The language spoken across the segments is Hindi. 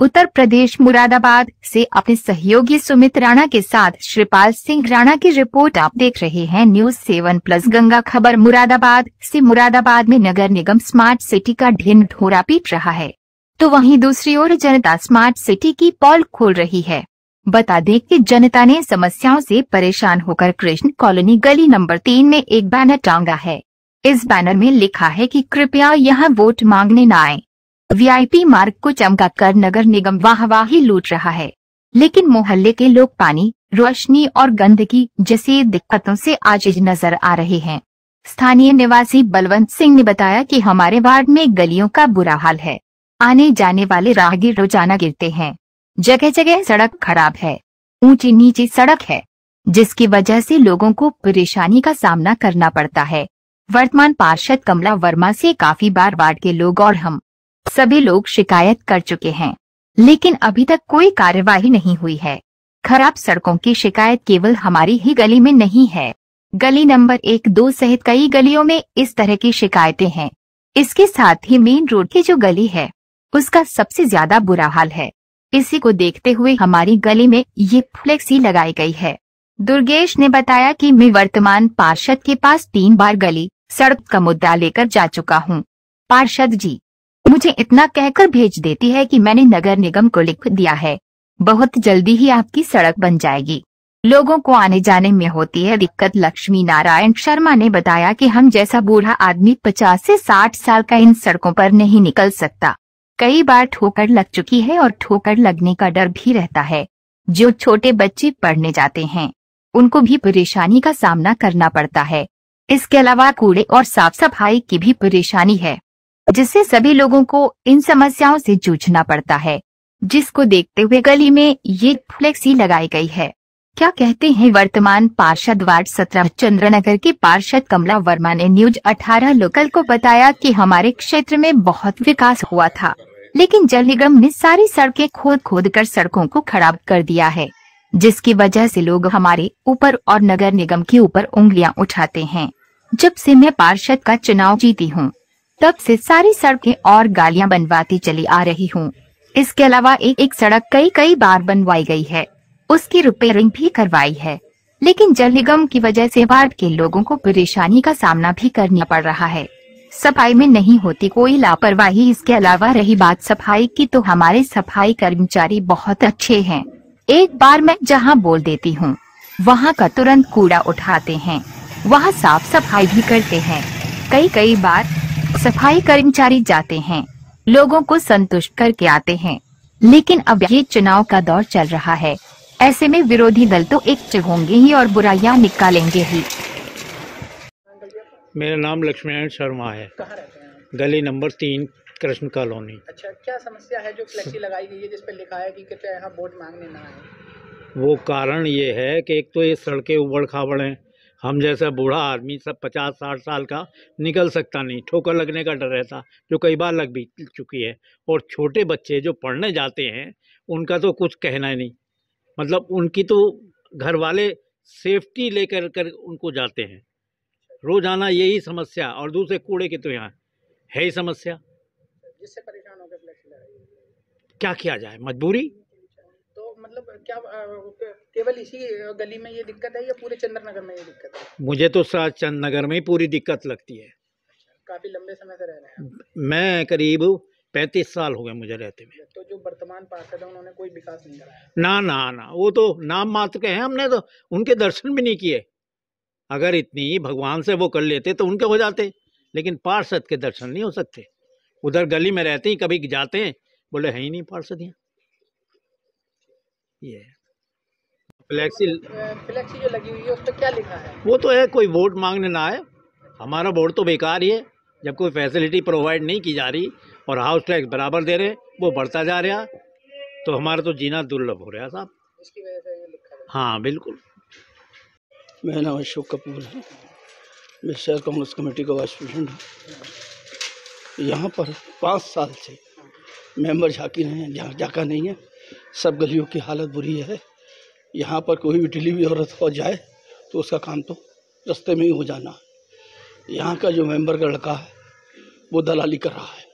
उत्तर प्रदेश मुरादाबाद से अपने सहयोगी सुमित राणा के साथ श्रीपाल सिंह राणा की रिपोर्ट। आप देख रहे हैं न्यूज 7+ गंगा खबर। मुरादाबाद से मुरादाबाद में नगर निगम स्मार्ट सिटी का ढिंढोरा पीट रहा है, तो वहीं दूसरी ओर जनता स्मार्ट सिटी की पोल खोल रही है। बता दें कि जनता ने समस्याओं से परेशान होकर कृष्ण कॉलोनी गली नंबर 3 में एक बैनर टांगा है। इस बैनर में लिखा है कि कृपया यहां वोट मांगने न आए। वीआईपी मार्ग को चमकाकर नगर निगम वाहवाही लूट रहा है, लेकिन मोहल्ले के लोग पानी, रोशनी और गंदगी जैसी दिक्कतों से आजिज नजर आ रहे हैं। स्थानीय निवासी बलवंत सिंह ने बताया कि हमारे वार्ड में गलियों का बुरा हाल है। आने जाने वाले राहगीर रोजाना गिरते हैं। जगह जगह सड़क खराब है, ऊंची नीची सड़क है, जिसकी वजह से लोगों को परेशानी का सामना करना पड़ता है। वर्तमान पार्षद कमला वर्मा से काफी बार वार्ड के लोग और हम सभी लोग शिकायत कर चुके हैं, लेकिन अभी तक कोई कार्यवाही नहीं हुई है। खराब सड़कों की शिकायत केवल हमारी ही गली में नहीं है, गली नंबर 1, 2 सहित कई गलियों में इस तरह की शिकायतें हैं। इसके साथ ही मेन रोड की जो गली है उसका सबसे ज्यादा बुरा हाल है। इसी को देखते हुए हमारी गली में ये फ्लेक्सी लगाई गई है। दुर्गेश ने बताया कि मैं वर्तमान पार्षद के पास 3 बार गली सड़क का मुद्दा लेकर जा चुका हूँ। पार्षद जी मुझे इतना कहकर भेज देती है कि मैंने नगर निगम को लिख दिया है, बहुत जल्दी ही आपकी सड़क बन जाएगी। लोगों को आने जाने में होती है दिक्कत। लक्ष्मी नारायण शर्मा ने बताया कि हम जैसा बूढ़ा आदमी 50 से 60 साल का इन सड़कों पर नहीं निकल सकता। कई बार ठोकर लग चुकी है और ठोकर लगने का डर भी रहता है। जो छोटे बच्चे पढ़ने जाते हैं उनको भी परेशानी का सामना करना पड़ता है। इसके अलावा कूड़े और साफ सफाई की भी परेशानी है, जिससे सभी लोगों को इन समस्याओं से जूझना पड़ता है, जिसको देखते हुए गली में ये फ्लेक्सी लगाई गई है। क्या कहते हैं वर्तमान पार्षद वार्ड 17 चंद्रनगर की पार्षद कमला वर्मा ने न्यूज 18 लोकल को बताया कि हमारे क्षेत्र में बहुत विकास हुआ था, लेकिन जल निगम ने सारी सड़कें खोद कर सड़कों को खराब कर दिया है, जिसकी वजह से लोग हमारे ऊपर और नगर निगम के ऊपर उंगलियां उठाते हैं। जब से मैं पार्षद का चुनाव जीती हूँ तब से सारी सड़कें और गालियां बनवाती चली आ रही हूँ। इसके अलावा एक सड़क कई बार बनवाई गई है, उसकी रिपेयरिंग भी करवाई है, लेकिन जल निगम की वजह से वार्ड के लोगों को परेशानी का सामना भी करना पड़ रहा है। सफाई में नहीं होती कोई लापरवाही। इसके अलावा रही बात सफाई की, तो हमारे सफाई कर्मचारी बहुत अच्छे हैं। एक बार मैं जहां बोल देती हूं वहां का तुरंत कूड़ा उठाते हैं, वहां साफ सफाई भी करते हैं। कई बार सफाई कर्मचारी जाते हैं, लोगों को संतुष्ट करके आते हैं, लेकिन अब ये चुनाव का दौर चल रहा है, ऐसे में विरोधी दल तो एकजुट होंगे ही और बुराइयां निकालेंगे ही। मेरा नाम लक्ष्मीनारायण शर्मा है। कहाँ रहते हैं? गली नंबर 3 कृष्ण कॉलोनी। अच्छा, क्या समस्या है जो फ्लेक्सी लगाई गई है जिस पर लिखा है कि कृपया यहाँ वोट मांगने ना आए? वो कारण ये है कि एक तो ये सड़कें उबड़ खाबड़ हैं, हम जैसा बूढ़ा आदमी सब 50-60 साल का निकल सकता नहीं, ठोकर लगने का डर रहता, जो कई बार लग भी चुकी है। और छोटे बच्चे जो पढ़ने जाते हैं उनका तो कुछ कहना ही नहीं, मतलब उनकी तो घर वाले सेफ्टी लेकर उनको जाते हैं। रोजाना यही समस्या, और दूसरे कूड़े की तो यहाँ है ही समस्या। जिससे परेशान होकर फ्लेक्सी लगाई, क्या किया जाए, मजबूरी। तो मतलब क्या केवल इसी गली में ये दिक्कत है या पूरे चंद्रनगर में ये दिक्कत है? मुझे तो शायद चंद्रनगर में ही पूरी दिक्कत लगती है। काफी लंबे समय से रह रहे हैं? मैं करीब 35 साल हो गए मुझे रहते हुए। तो जो वर्तमान पार्षद है उन्होंने कोई विकास नहीं कराया? ना, वो तो नाम मात्र के हैं, हमने तो उनके दर्शन भी नहीं किए। अगर इतनी भगवान से वो कर लेते तो उनके हो जाते, लेकिन पार्षद के दर्शन नहीं हो सकते। उधर गली में रहते ही कभी जाते हैं, बोले है ही नहीं पार्षद यहाँ। ये फ्लेक्सी जो लगी हुई है उस पर क्या लिखा है? वो तो है कोई वोट मांगने ना आए। हमारा वोट तो बेकार ही है, जब कोई फैसिलिटी प्रोवाइड नहीं की जा रही और हाउस टैक्स बराबर दे रहे, वो बढ़ता जा रहा, तो हमारा तो जीना दुर्लभ हो रहा है साहब। इसकी वजह से ये लिखा है? हाँ बिल्कुल। मेरा नाम अशोक कपूर है, मैं शहर कांग्रेस कमेटी का वाइस प्रेसिडेंट हूँ। यहाँ पर 5 साल से मेंबर झांकी रहे हैं, जहाँ झाँका नहीं है। सब गलियों की हालत बुरी है। यहाँ पर कोई भी डिलीवरी औरत हो जाए तो उसका काम तो रास्ते में ही हो जाना। यहाँ का जो मेंबर का लड़का है वो दलाली कर रहा है,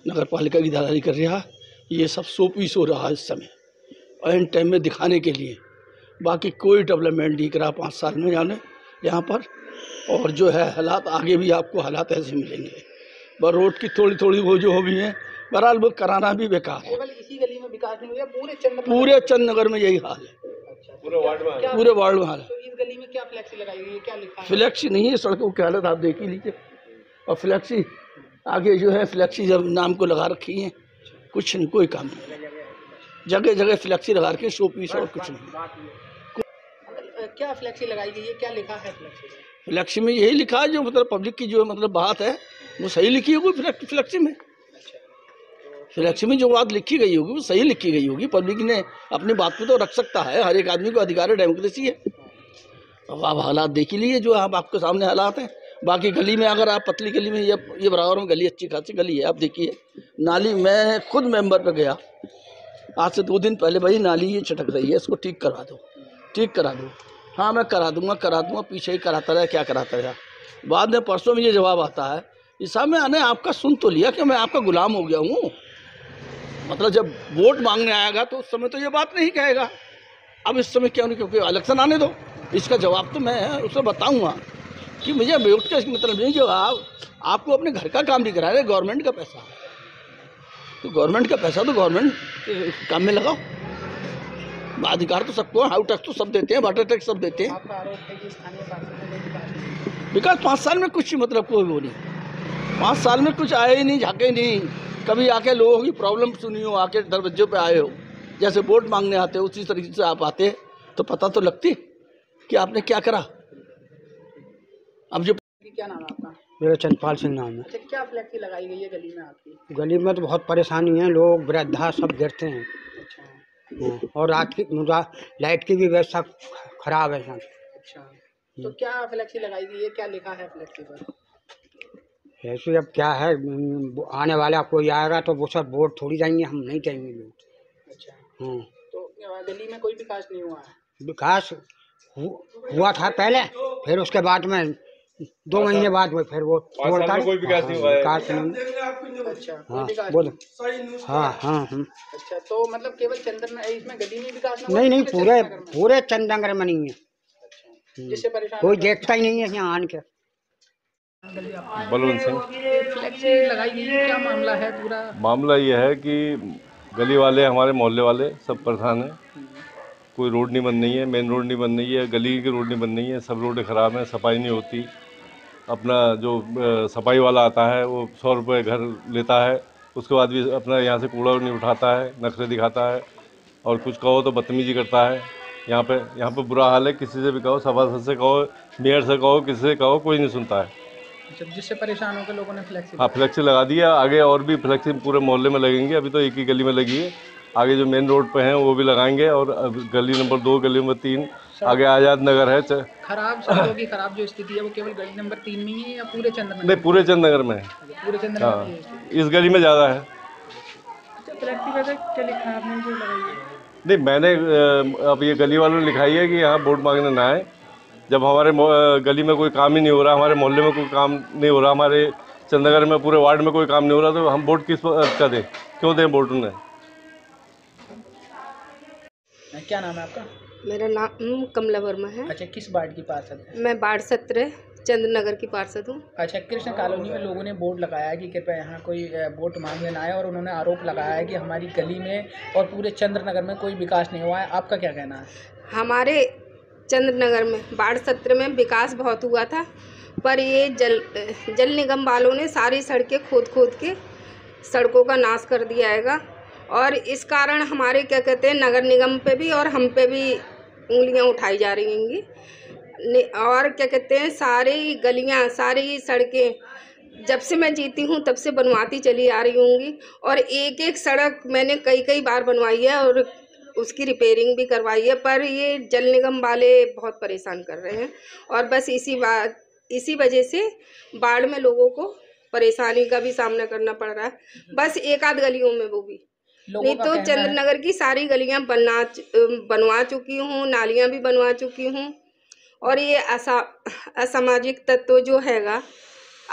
नगर पालिका की दलाली कर रहा है, ये सब शो पीस हो रहा है इस समय एंड टाइम में दिखाने के लिए। बाकी कोई डेवलपमेंट नहीं करा 5 साल में जाने यहाँ पर। और जो है हालात आगे भी आपको हालात ऐसे मिलेंगे। बस रोड की थोड़ी थोड़ी वो जो भी है, बहरहाल वो कराना भी बेकार है। केवल इसी गली में विकास नहीं हुआ, पूरे चंदनगर में यही हाल है, पूरे वार्ड में हाल है। तो इस गली में क्या फ्लेक्सी लगाई गई है, क्या लिखा है? फ्लेक्सी नहीं है, सड़कों की हालत आप देख ही लीजिए। और फ्लेक्सी आगे जो है फ्लेक्सी जब नाम को लगा रखी है, कुछ नहीं, कोई काम नहीं, जगह जगह फ्लेक्सी लगा रखी है, शो पीस और कुछ नहीं। क्या फ्लेक्सी लगाई गई है, क्या लिखा है फ्लेक्सी में? फ्लेक्सी में यही लिखा है जो मतलब पब्लिक की जो मतलब बात है वो सही लिखी होगी फ्लेक्सी में। फ्लेक्सी में जो बात लिखी गई होगी वो सही लिखी गई होगी। पब्लिक ने अपनी बात को तो रख सकता है, हर एक आदमी को अधिकार है, डेमोक्रेसी है। अब आप हालात देख ही लीजिए जो आप आपके सामने हालात हैं। बाकी गली में अगर आप पतली गली में ये बराबर में गली अच्छी खासी गली है, आप देखिए नाली, मैं खुद मेंबर पे गया आज से 2 दिन पहले, भाई नाली ये चटक रही है, इसको ठीक करा दो, ठीक करा दो। हाँ मैं करा दूंगा, पीछे ही कराता रहा, क्या कराता रहा। बाद में परसों में ये जवाब आता है, इस साहब मैंने आपका सुन तो लिया कि मैं आपका गुलाम हो गया हूँ। मतलब जब वोट मांगने आएगा तो उस समय तो ये बात नहीं कहेगा, अब इस समय क्यों नहीं, क्योंकि इलेक्शन आने दो। इसका जवाब तो मैं उसे बताऊंगा कि मुझे वोट का मतलब नहीं, जो आपको अपने घर का काम नहीं करा रहे, गवर्नमेंट का पैसा, तो गवर्नमेंट का पैसा तो गवर्नमेंट काम में लगाओ। अधिकार तो सबको, हाउ टैक्स तो सब देते हैं, वाटर टैक्स सब देते हैं। आपका आरोप है कि स्थानीय पार्षद ने विकास विकास 5 साल में कुछ मतलब कोई वो नहीं, 5 साल में कुछ आए ही नहीं, झाँके नहीं, कभी आके लोगों की प्रॉब्लम सुनी हो, आके दरवाजे पे आए हो, जैसे वोट मांगने आते हो उसी तरीके से आप आते तो पता तो लगती कि आपने क्या करा। अब जो क्या नाम है आपका? मेरा चंदपाल सिंह नाम है। अच्छा, क्या फ्लेक्सी लगाई गई है गली में आपकी? गली में तो बहुत परेशानी है, लोग वृद्धा सब गिरते हैं। अच्छा, और रात की लाइट की भी व्यवस्था खराब है यहाँ। अच्छा, तो क्या फ्लेक्सी लगाई गई है, क्या लिखा है फ्लेक्सी पर? ऐसे अब क्या है, आने वाला कोई आएगा तो वो सब वोट थोड़ी जाएंगे, हम नहीं जाएंगे वोट। अच्छा, हाँ, तो गली में कोई विकास नहीं हुआ है? विकास हुआ था पहले, फिर उसके बाद में 2 महीने बाद वो फिर वो तोड़कर कोई विकास नहीं हुआ है। विकास नहीं। अच्छा, कोई हाँ विकास बोलो। नहीं। हाँ। अच्छा, तो मतलब केवल चंदन इसमें गली में विकास ना हुआ, नहीं पूरे चंदननगर में? पूरे चंदनगर में नहीं है, जिससे परेशान कोई देखता ही नहीं है यहाँ आन के। बलवंत सिंह। फ्लेक्सी लगाई गई है, क्या मामला है पूरा? मामला ये है कि गली वाले, हमारे मोहल्ले वाले सब परेशान हैं। कोई रोड नहीं बन रही है, मेन रोड नहीं बन रही है, गली की रोड नहीं बन रही है, सब रोडें ख़राब हैं, सफाई नहीं होती। अपना जो सफाई वाला आता है वो 100 रुपये घर लेता है, उसके बाद भी अपना यहाँ से कूड़ा नहीं उठाता है, नखरे दिखाता है, और कुछ कहो तो बदतमीजी करता है। यहाँ पे बुरा हाल है, किसी से भी कहो, सभासद से कहो, मेयर से कहो, किसी से कहो, कोई नहीं सुनता है। अच्छा, जिससे परेशान होकर लोगों ने फ्लेक्सी हाँ, फ्लेक्सी लगा दिया, आगे और भी फ्लेक्सी पूरे मोहल्ले में लगेंगे। अभी तो एक ही गली में लगी है, आगे जो मेन रोड पे हैं वो भी लगाएंगे, और गली नंबर 2, गली नंबर 3, आगे आज़ाद नगर है। खराब सड़कों की खराब जो स्थिति है वो केवल गली नंबर 3 में ही है या पूरे चंदननगर? नहीं, पूरे चंदनगर में है। पूरे चंदननगर में हाँ, ही है स्थिति। इस गली में ज़्यादा है। अच्छा, फ्लेक्सी पर क्या लिखा है आपने जो लगाई है? नहीं, मैंने अब ये गली वालों ने लिखाई है कि यहाँ वोट मांगने ना आए। जब हमारे गली में कोई काम ही नहीं हो रहा, हमारे मोहल्ले में कोई काम नहीं हो रहा, हमारे चंदनगर में पूरे वार्ड में कोई काम नहीं हो रहा, तो हम वोट किस का दें, क्यों दें वोट उन्हें? क्या नाम है आपका? मेरा नाम कमला वर्मा है। अच्छा, किस वार्ड की पार्षद है? मैं वार्ड 17 चंद्रनगर की पार्षद हूँ। अच्छा, कृष्ण कॉलोनी में लोगों ने बोर्ड लगाया है कि कृपया यहाँ कोई वोट मांगने ना आए, और उन्होंने आरोप लगाया है कि हमारी गली में और पूरे चंद्रनगर में कोई विकास नहीं हुआ है। आपका क्या कहना है? हमारे चंद्रनगर में वार्ड 17 में विकास बहुत हुआ था, पर ये जल निगम वालों ने सारी सड़कें खोद के सड़कों का नाश कर दिया है, और इस कारण हमारे क्या कहते हैं नगर निगम पे भी और हम पे भी उंगलियां उठाई जा रही होंगी। और क्या कहते हैं सारी गलियां, सारी सड़कें जब से मैं जीती हूँ तब से बनवाती चली आ रही होंगी, और एक एक सड़क मैंने कई बार बनवाई है और उसकी रिपेयरिंग भी करवाई है, पर ये जल निगम वाले बहुत परेशान कर रहे हैं, और बस इसी वजह से बाढ़ में लोगों को परेशानी का भी सामना करना पड़ रहा है। बस एक आध गलियों में, वो भी नहीं तो चंद्रनगर की सारी गलियां बनवा चुकी हूँ, नालियां भी बनवा चुकी हूँ। और ये असामाजिक तत्व जो हैगा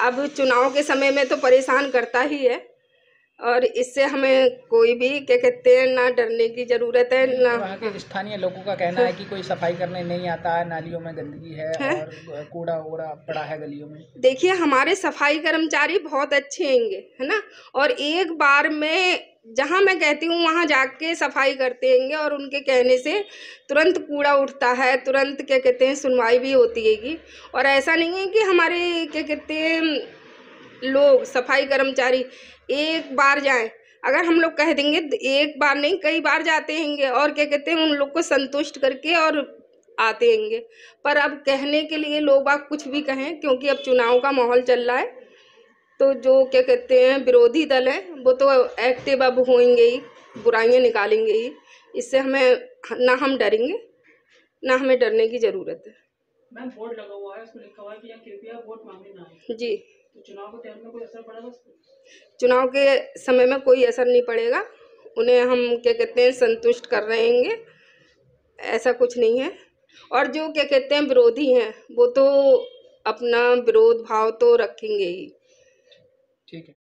अब चुनाव के समय में तो परेशान करता ही है, और इससे हमें कोई भी क्या कहते हैं ना डरने की ज़रूरत है ना। वहाँ के स्थानीय लोगों का कहना है कि कोई सफाई करने नहीं आता है, नालियों में गंदगी है और कूड़ा वूड़ा पड़ा है गलियों में। देखिए हमारे सफाई कर्मचारी बहुत अच्छे हैंगे, है ना, और एक बार में जहाँ मैं कहती हूँ वहाँ जाके सफाई करते हैंगे और उनके कहने से तुरंत कूड़ा उठता है, तुरंत क्या कहते हैं सुनवाई भी होती हैगी। और ऐसा नहीं है कि हमारे क्या कहते हैं लोग सफाई कर्मचारी एक बार जाएं, अगर हम लोग कह देंगे एक बार नहीं कई बार जाते हैंगे और क्या कहते हैं उन लोग को संतुष्ट करके और आते हैंगे। पर अब कहने के लिए लोग आप कुछ भी कहें, क्योंकि अब चुनाव का माहौल चल रहा है, तो जो क्या कहते हैं विरोधी दल है वो तो एक्टिव अब होंगे ही, बुराइयां निकालेंगे ही। इससे हमें ना हम डरेंगे ना हमें डरने की ज़रूरत है। मैम बोर्ड लगा हुआ है, उसमें लिखा हुआ है कि कृपया वोट मांगने ना आए। जी, तो चुनाव के टाइम में कोई असर पड़ेगा? चुनाव के समय में कोई असर नहीं पड़ेगा, उन्हें हम क्या कहते हैं संतुष्ट कर रहे हैं, ऐसा कुछ नहीं है। और जो क्या कहते हैं विरोधी हैं वो तो अपना विरोध भाव तो रखेंगे ही। ठीक है।